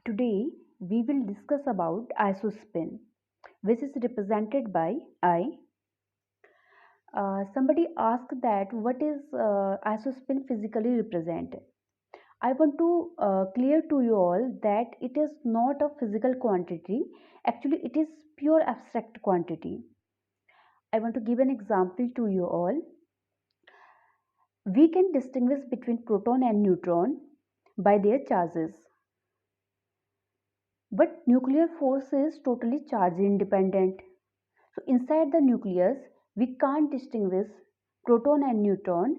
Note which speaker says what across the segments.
Speaker 1: Today we will discuss about isospin, which is represented by I. Somebody asked that what is isospin physically represent. I want to clear to you all that it is not a physical quantity. Actually, it is pure abstract quantity. I want to give an example to you all. We can distinguish between proton and neutron by their charges. But nuclear force is totally charge independent. So inside the nucleus, we can't distinguish proton and neutron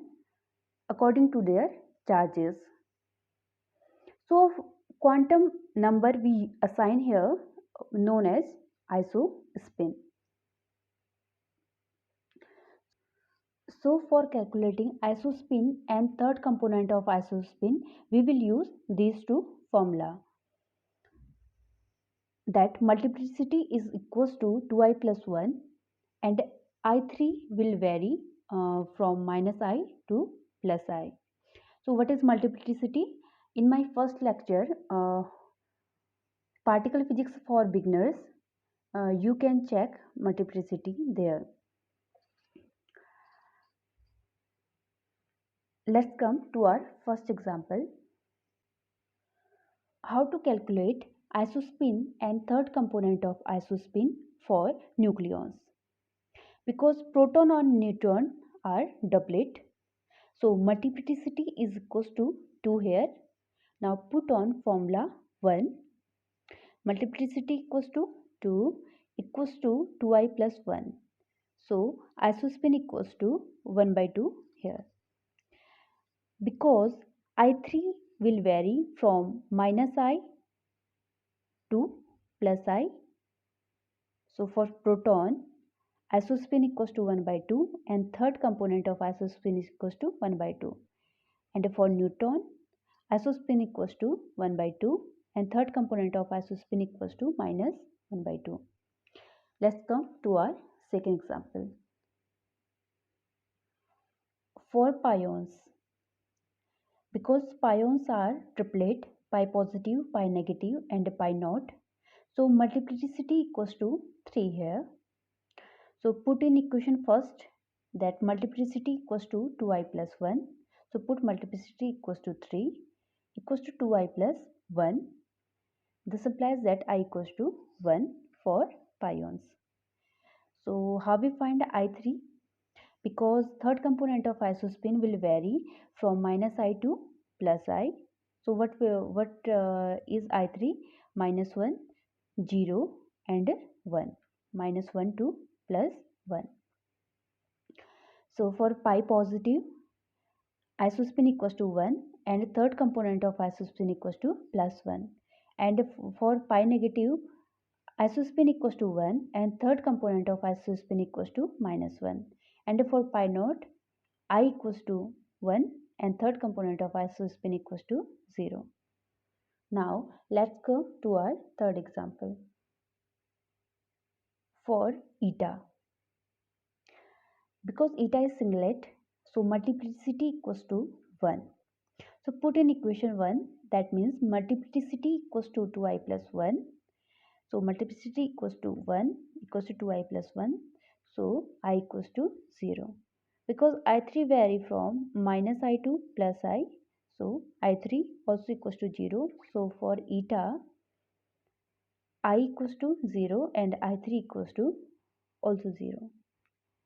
Speaker 1: according to their charges. So quantum number we assign here known as isospin. So for calculating isospin and third component of isospin, we will use these two formula. That multiplicity is equals to 2i plus 1 and I3 will vary from minus I to plus I. So what is multiplicity? In my first lecture, particle physics for beginners, you can check multiplicity there. Let's come to our first example. How to calculate isospin and third component of isospin for nucleons. Because proton and neutron are doublet, so multiplicity is equals to 2 here. Now put on formula 1. Multiplicity equals to 2 equals to 2i plus 1. So isospin equals to 1 by 2 here. Because I3 will vary from minus I to plus I. So for proton, isospin equals to 1 by 2 and third component of isospin is equals to 1 by 2. And for neutron, isospin equals to 1 by 2 and third component of isospin equals to minus 1 by 2. Let's come to our second example. For pions, because pions are triplet, pi positive, pi negative and pi naught, so multiplicity equals to 3 here. So put in equation first, that multiplicity equals to 2i plus 1. So put multiplicity equals to 3 equals to 2i plus 1. This implies that I equals to 1 for pions. So how we find I3? Because third component of isospin will vary from minus I to plus I. So what is I3? Minus 1, 0 and 1. Minus 1 to plus 1. So for pi positive, isospin equals to 1 and third component of isospin equals to plus 1. And for pi negative, isospin equals to 1 and third component of isospin equals to minus 1. And for pi naught, I equals to 1 and third component of isospin equals to 0. Now let's go to our third example. For eta, because eta is singlet, so multiplicity equals to 1. So put in equation 1, that means multiplicity equals to 2i plus 1. So multiplicity equals to 1 equals to 2i plus 1. So I equals to 0. Because I3 vary from minus I to plus I. So I3 also equals to 0. So for eta, I equals to 0 and I3 equals to also 0.